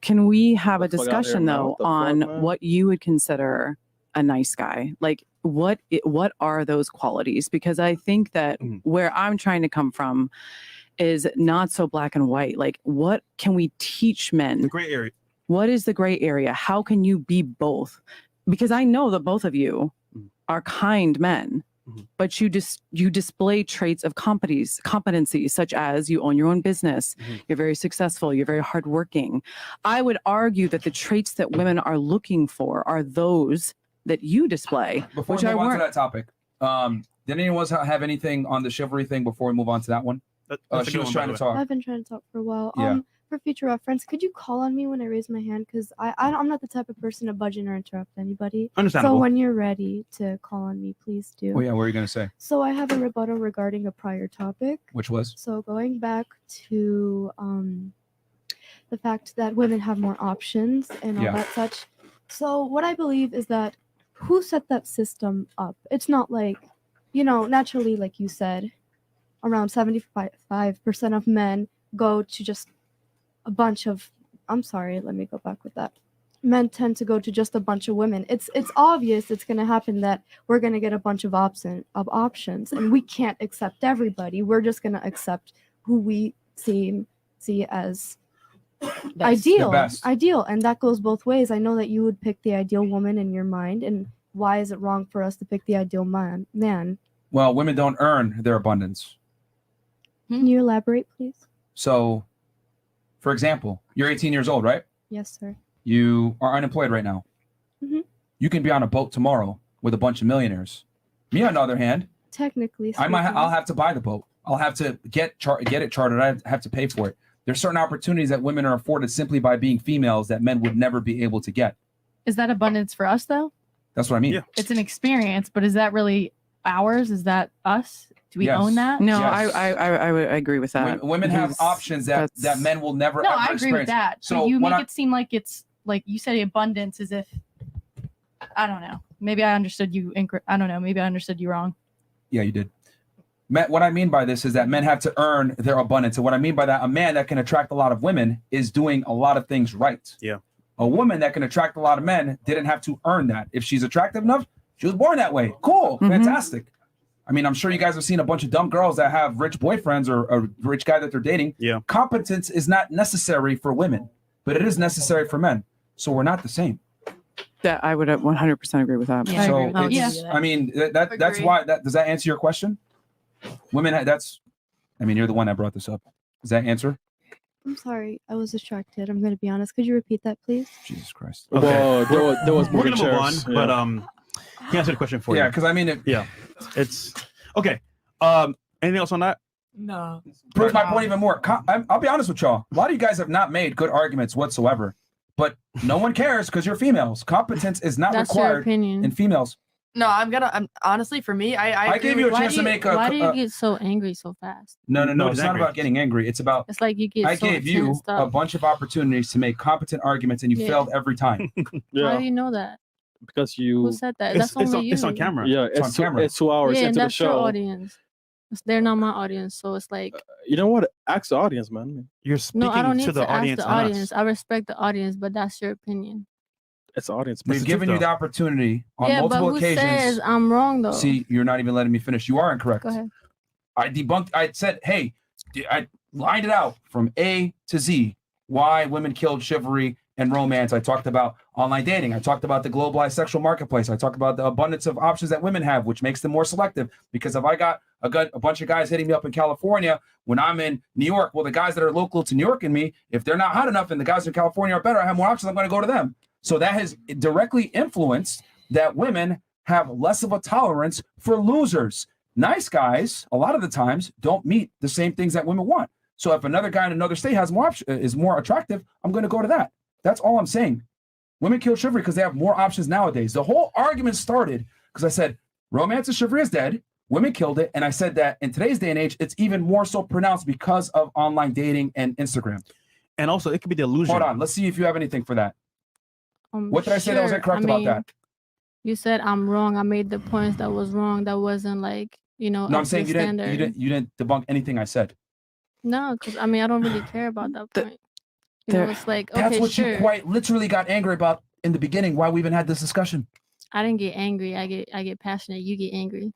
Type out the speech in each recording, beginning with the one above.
Can we have a discussion though on what you would consider a nice guy? Like what are those qualities? Because I think that where I'm trying to come from is not so black and white. Like what can we teach men? The gray area. What is the gray area? How can you be both? Because I know that both of you are kind men, but you display traits of competencies such as you own your own business, you're very successful, you're very hardworking. I would argue that the traits that women are looking for are those that you display. Before we move on to that topic, did anyone else have anything on the chivalry thing before we move on to that one? She was trying to talk. I've been trying to talk for a while. Yeah. For future reference, could you call on me when I raise my hand? Because I'm not the type of person to budge in or interrupt anybody. Understandable. So when you're ready to call on me, please do. Oh yeah, what are you gonna say? So I have a rebuttal regarding a prior topic. Which was? So going back to the fact that women have more options and all that such. So what I believe is that who set that system up? It's not like, naturally, like you said, around 75% of men go to just a bunch of, I'm sorry, let me go back with that. Men tend to go to just a bunch of women. It's obvious it's going to happen that we're going to get a bunch of options, and we can't accept everybody. We're just going to accept who we see as ideal, and that goes both ways. I know that you would pick the ideal woman in your mind, and why is it wrong for us to pick the ideal man? Well, women don't earn their abundance. Can you elaborate, please? So, for example, you're 18 years old, right? Yes, sir. You are unemployed right now. You can be on a boat tomorrow with a bunch of millionaires. Me, on the other hand, technically, I'll have to buy the boat. I'll have to get it chartered. I have to pay for it. There's certain opportunities that women are afforded simply by being females that men would never be able to get. Is that abundance for us, though? That's what I mean. Yeah. It's an experience, but is that really ours? Is that us? Do we own that? No, yes. I would agree with that. Women have options that men will never ever experience. I agree with that. So you make it seem like it's like you said abundance as if, I don't know. Maybe I understood you. I don't know. Maybe I understood you wrong. Yeah, you did. What I mean by this is that men have to earn their abundance. And what I mean by that, a man that can attract a lot of women is doing a lot of things right. Yeah. A woman that can attract a lot of men didn't have to earn that. If she's attractive enough, she was born that way. Cool. Fantastic. I mean, I'm sure you guys have seen a bunch of dumb girls that have rich boyfriends or a rich guy that they're dating. Yeah. Competence is not necessary for women, but it is necessary for men. So we're not the same. That I would 100% agree with that. Yeah, so I mean, that's why. Does that answer your question? Women, you're the one that brought this up. Does that answer? I'm sorry, I was distracted. I'm going to be honest. Could you repeat that, please? Jesus Christ. Okay. Well, there was more. We're gonna move on, but he answered the question for you. Yeah, because I mean, it's okay. Anything else on that? No. Proves my point even more. I'll be honest with y'all. A lot of you guys have not made good arguments whatsoever, but no one cares because you're females. Competence is not required in females. No, I'm honestly, for me, I gave you a chance to make a. Why do you get so angry so fast? No. It's not about getting angry. It's about. It's like you get. I gave you a bunch of opportunities to make competent arguments, and you failed every time. How do you know that? Because you. Who said that? That's only you. It's on camera. Yeah, it's on camera. It's 2 hours into the show. Your audience. They're not my audience, so it's like. You know what? Ask the audience, man. You're speaking I don't need to the audience. Ask the audience. I respect the audience, but that's your opinion. It's the audience. We've given you the opportunity on multiple occasions. Yeah, but who says I'm wrong though? See, you're not even letting me finish. You are incorrect. Go ahead. I debunked. I said, hey, I lined it out from A to Z. Why women killed chivalry and romance. I talked about online dating. I talked about the globalized sexual marketplace. I talked about the abundance of options that women have, which makes them more selective. Because if I got a bunch of guys hitting me up in California when I'm in New York, well, the guys that are local to New York and me, if they're not hot enough and the guys in California are better, I have more options, I'm going to go to them. So that has directly influenced that women have less of a tolerance for losers. Nice guys, a lot of the times, don't meet the same things that women want. So if another guy in another state has is more attractive, I'm going to go to that. That's all I'm saying. Women kill chivalry because they have more options nowadays. The whole argument started because I said romance and chivalry is dead. Women killed it. And I said that in today's day and age, it's even more so pronounced because of online dating and Instagram. And also, it could be the illusion. Hold on. Let's see if you have anything for that. What did I say that was incorrect about that? You said I'm wrong. I made the points that was wrong. That wasn't like, No, I'm saying you didn't debunk anything I said. No, because I don't really care about that point. You know, it's like, okay, That's what sure. you quite literally got angry about in the beginning. Why we even had this discussion? I didn't get angry. I get passionate. You get angry.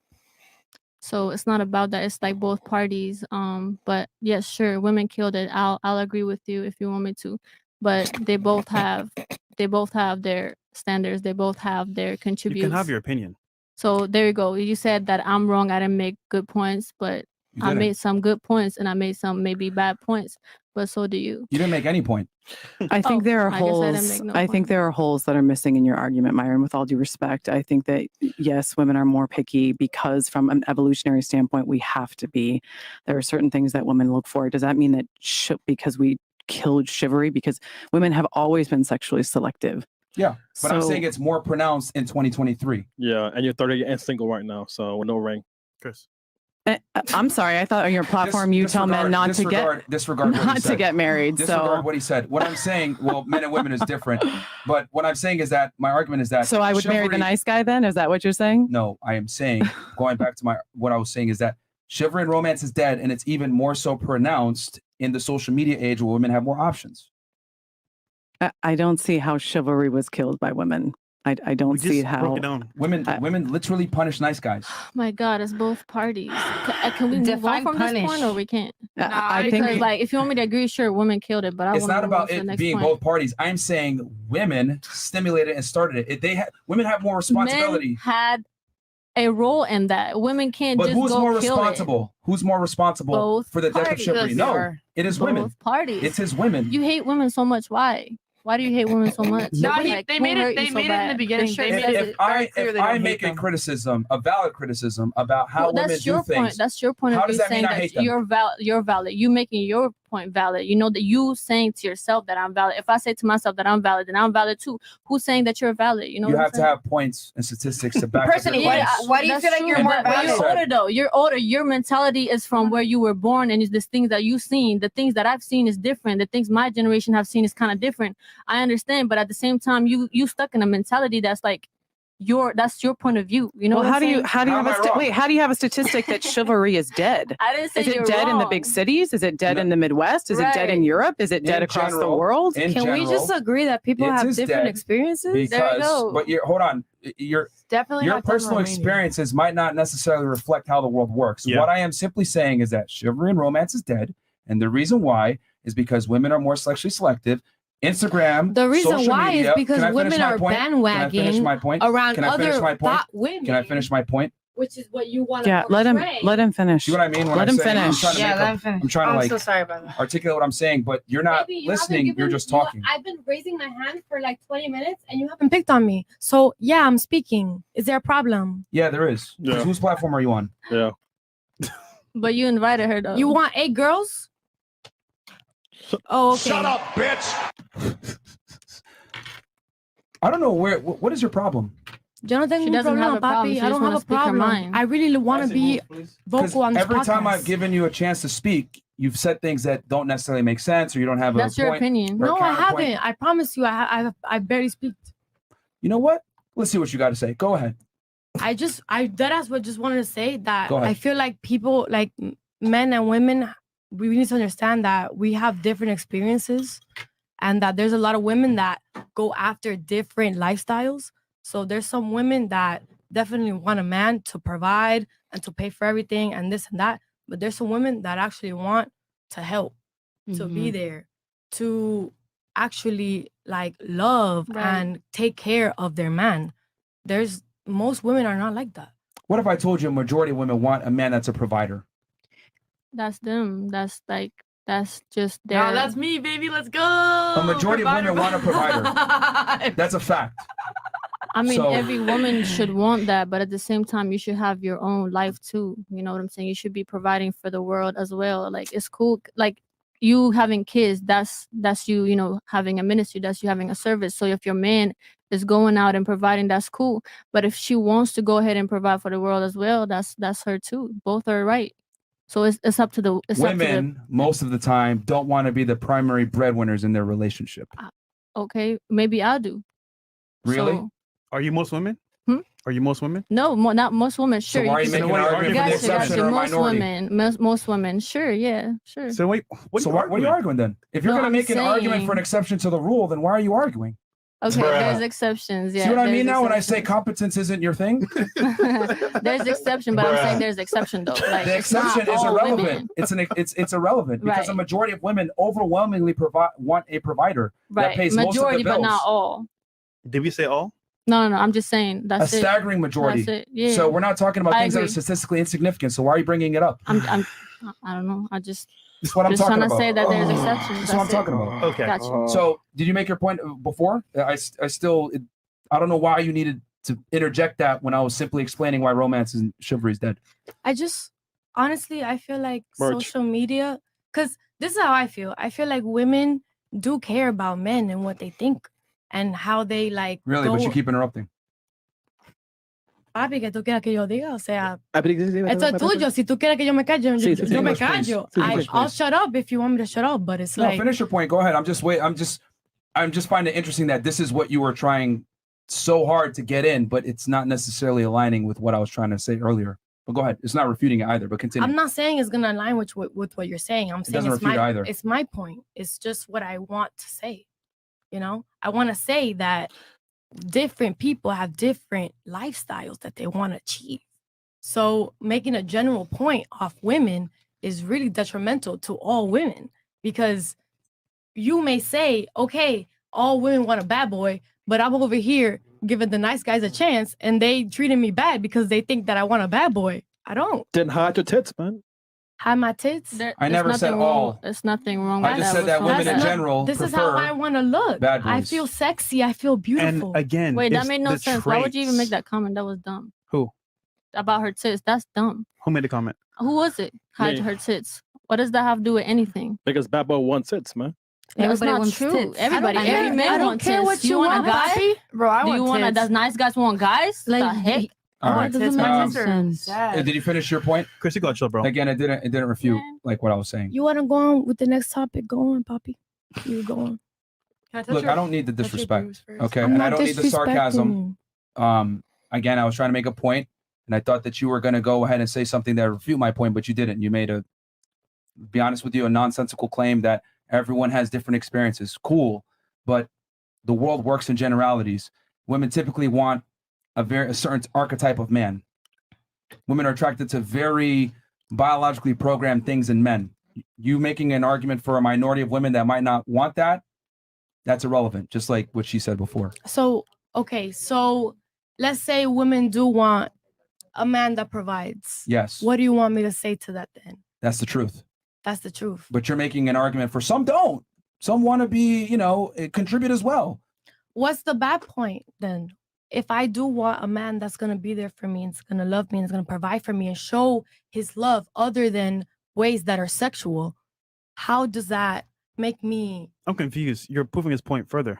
So it's not about that. It's like both parties. But yes, sure, women killed it. I'll agree with you if you want me to. But they both have their standards. They both have their contributes. You can have your opinion. So there you go. You said that I'm wrong. I didn't make good points, but I made some good points and I made some maybe bad points. But so do you. You didn't make any point. I think there are I guess I didn't holes. make no I think point. there are holes that are missing in your argument, Myron, with all due respect. I think that, yes, women are more picky because from an evolutionary standpoint, we have to be. There are certain things that women look for. Does that mean that because we killed chivalry? Because women have always been sexually selective. Yeah, but I'm So- saying it's more pronounced in 2023. Yeah, and you're 30 and single right now, so with no ring. Chris. I'm sorry. I thought on your platform you tell men not to get disregard what he not to said. get married. Disregard So what he said. What I'm saying, well, men and women is different. But what I'm saying is that my argument is that I would marry the chivalry- nice guy then? Is that what you're saying? No, I am saying, going back to what I was saying is that chivalry and romance is dead, and it's even more so pronounced in the social media age where women have more options. I don't see how chivalry was killed by women. I don't see how. Broke it down. Women literally punish nice guys. My God, it's both parties. Can we move on Define from this point, punish. or we can't? I Because think like, if you want me to agree, sure, women killed it, but I It's want not to about to the it next being point. both parties. I'm saying women stimulated and started it. Women have more responsibility. Men had a role in that. Women can't But just who's go more kill responsible? Who's more responsible Both for the death of parties. chivalry? No, Sure. it is it. women. Both parties. It's his women. You hate women so much. Why? Why do you hate women so much? No, Like, they who made hurt it. They you so made it in bad? the beginning. The shirt They says made it. it very clear if they I don't hate make a them. criticism, a valid criticism about how Well, women that's do your things, point. That's your point how of does view that mean saying I that hate them? you're valid. You making your point valid. You know that you saying to yourself that I'm valid. If I say to myself that I'm valid, then I'm valid too. Who's saying that you're valid? You know you what I'm have to saying? have points and statistics to back up Personally, your Yeah, claims. why do you that's feel like true, you're more but you're valid? older though. You're older. Your mentality is from where you were born, and it's the things that you've seen. The things that I've seen is different. The things my generation have seen is kind of different. I understand, but at the same time, you stuck in a mentality that's like that's your point of view. You know well, what how I'm do you saying? how do you How have am I wrong? wait? How do you have a statistic that chivalry is dead? I didn't say Is it you're dead in the wrong. big cities? Is it dead No. in the Midwest? Is it dead in Right. Europe? Is it dead In across the general- world? in Can we general, just agree that people it have is different dead experiences? because, There you go. but hold on, your Definitely not done personal Romania. experiences might not necessarily reflect how the world works. Yeah. What I am simply saying is that chivalry and romance is dead, and the reason why is because women are more sexually selective. Instagram, The reason social why media, is because can I finish women my are point? Can I finish bandwagging my point? around Can I finish other my point? thought women. Can I finish my point? Which is what you want to Yeah, let him finish. See what I mean? When Let I'm him saying, finish. I'm trying to, Yeah, make let a- him finish. I'm trying to I'm like so sorry about that. articulate what I'm saying, but you're not Baby, you listening. haven't You're given- just talking. I've been raising my hand for like 20 minutes and you haven't picked on me. So yeah, I'm speaking. Is there a problem? Yeah, there is. Yeah. Whose platform are you on? Yeah. But you invited her though. You want 8 girls? Oh, okay. Shut up, bitch. I don't know what is your problem? Jonathan, She no doesn't have problem, a problem. papi. She I just don't wanna have a speak her problem. mind. I really want to be vocal on this every time podcast. I've given you a chance to speak, you've said things that don't necessarily make sense, or you don't have That's a your point. opinion. or No, I counterpoint. haven't. I promise you, I barely speak. You know what? Let's see what you got to say. Go ahead. I deadass would just wanted to say that Go ahead. I feel like people, like men and women, we need to understand that we have different experiences and that there's a lot of women that go after different lifestyles. So there's some women that definitely want a man to provide and to pay for everything and this and that. But there's some women that actually want to help, to be there, to actually like love Right. and take care of their man. Most women are not like that. What if I told you a majority of women want a man that's a provider? That's them. That's just their. No, that's me, baby. Let's go. A majority of women want a provider. That's a fact. I mean, So- every woman should want that, but at the same time, you should have your own life too. You know what I'm saying? You should be providing for the world as well. Like, it's cool. Like, you having kids, that's you, you know, having a ministry, that's you having a service. So if your man is going out and providing, that's cool. But if she wants to go ahead and provide for the world as well, that's her too. Both are right. So it's up to the Women, most of the time, don't want to be the primary breadwinners in their relationship. okay, maybe I do. Really? So, Are you most women? Are you most women? No, not most women. Sure. So why are you making an argument for the exception or a most minority? women. Most women. Sure. Yeah. Sure. So wait, What are you arguing then? If you're No, going to I'm make an argument saying- for an exception to the rule, then why are you arguing? Okay, there's exceptions. Yeah. See what I there's mean now when I say exceptions. competence isn't your thing? There's exception, but I'm saying there's exception though. Like The it's not exception is all irrelevant. women. It's irrelevant because a Right. majority of women overwhelmingly want a provider that Right. pays Majority, most of the bills. but not all. Did we say all? No. I'm just saying A that's it. staggering majority. That's it. Yeah. So we're not talking about I things that are agree. statistically insignificant. So why are you bringing it up? I don't know. That's what I'm just talking trying to about. say that there's exceptions. That's what I'm That's it. talking about. Okay. Gotcha. So did you make your point before? I don't know why you needed to interject that when I was simply explaining why romance and chivalry is dead. I just honestly, I feel like Merch. social media, because this is how I feel. I feel like women do care about men and what they think and how they like. Really, but you keep interrupting. Papi, que tú quieras que yo diga, o sea, Esto esto es tuyo. Si tú quieres que yo me callo, Sí, yo sí, me English, please. callo. Sí, English, I'll please. shut up if you want me to shut up, but it's No, like finish your point. Go ahead. I'm just finding it interesting that this is what you were trying so hard to get in, but it's not necessarily aligning with what I was trying to say earlier. But go ahead. It's not refuting it either, but continue. I'm not saying it's gonna align with what you're saying. I'm saying doesn't it's refute either. it's my point. It's just what I want to say. You know, I want to say that different people have different lifestyles that they want to achieve. So making a general point off women is really detrimental to all women because you may say, okay, all women want a bad boy, but I'm over here giving the nice guys a chance and they treating me bad because they think that I want a bad boy. I don't. Then hide your tits, man. Hide my tits. I never said all. There's nothing wrong I with just that. said that women in That's not- general This is how prefer I want to look. bad I boys. feel sexy. I feel beautiful. And again, Wait, that it's made no the sense. Why would you even make traits. that comment? That was dumb. Who? About her tits. That's dumb. Who made the comment? Who was it? Hide Me. her tits. What does that have to do with anything? Because bad boy wants tits, man. That's Everybody not wants true. tits. Everybody, I don't every care. man I don't wants care tits. what Do you want a want, guy? papi. Bro, I Do you want tits. does nice guys want guys? Like, the heck? All right. That doesn't make Um, sense. Did you finish your point? Chris, you got chill, bro. Again, it didn't refute like what I was saying. You want to go on with the next topic? Go on, papi. You go on. Look, I don't need the disrespect. Okay. I'm And I not don't need the sarcasm. disrespecting Again, I was trying to make a point, and I thought that you were going to go ahead and say something that refute my point, but you didn't. You made be honest with you, a nonsensical claim that everyone has different experiences. Cool, but the world works in generalities. Women typically want a certain archetype of man. Women are attracted to very biologically programmed things in men. You making an argument for a minority of women that might not want that, that's irrelevant, just like what she said before. So, okay. So let's say women do want a man that provides. Yes, What do you want me to say to that then? that's the truth. That's the truth. But you're making an argument for some don't. Some want to be, contribute as well. What's the bad point then? If I do want a man that's going to be there for me and is going to love me and is going to provide for me and show his love other than ways that are sexual, how does that make me? I'm confused. You're proving his point further.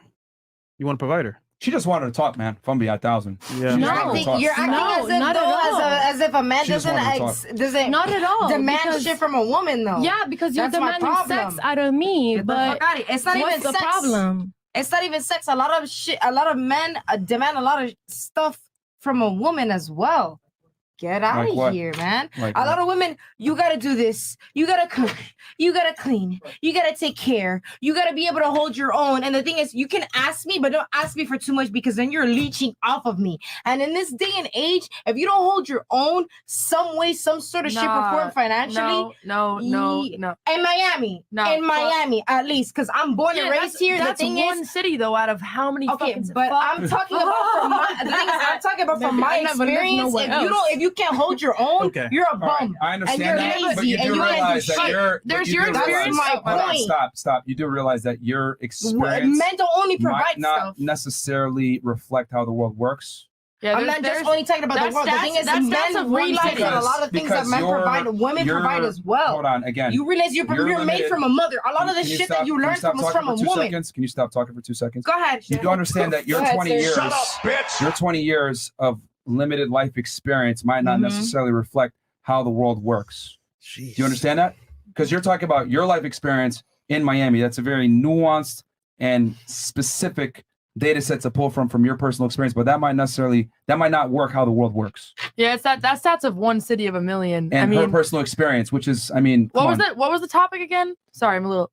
You want a provider? She just wanted to talk, man. If I'm being 1,000. Yeah. No, wanted to talk. You're acting No, as if not at though, all. as if a man She just wanted to doesn't Not at all. demand because- shit from a woman though. Yeah, because you're That's my demanding sex problem. out of me. Get the But fuck outta here. It's not what's even the sex. problem? It's not even sex. A lot of men demand a lot of stuff from a woman as well. Get out Like of what? here, man. Like A what? lot of women, you gotta do this. You gotta cook. You gotta clean. You gotta take care. You gotta be able to hold your own. And the thing is, you can ask me, but don't ask me for too much because then you're leeching off of me. And in this day and age, if you don't hold your own, some way, some sort of shape or form financially, No. in Miami, No, in Miami at least, because I'm born and raised here. That's the thing one is, city though out of how many okay, fucking but I'm talking about from my. The thing is, I'm talking about from my Never lived experience. nowhere If you can't hold your own, Okay. you're a All right, bum. I understand you're that, but lazy, you and do you can't do realize that shit. you're. There's but you your do experience. realize- That's my hold on, point. Stop. You do realize that your experience Men don't only provide might not stuff. necessarily reflect how the world works. Yeah, I'm not just only talking about the that's world. The stats- thing is, that's stats men of one realize city. that a lot of things that Because men you're- provide, women you're- provide as well. Hold on, again. You realize you're limited- made from a mother. A lot of the Can shit stop- that you can learn stop from is talking from a for 2 woman. seconds? Can you stop talking for 2 seconds? Go ahead. You do understand that your Go ahead, 20 sir. years, Shut up, bitch. your 20 years of limited life experience might not Mhm. necessarily reflect how the world works. Do you understand that? Because you're talking about your life experience in Miami. That's a very nuanced and specific data set to pull from your personal experience, but that might not work how the world works. Yeah, it's that stats of one city of a million. And I mean, her personal experience, which is, I mean, what was the topic again? Sorry, I'm a little.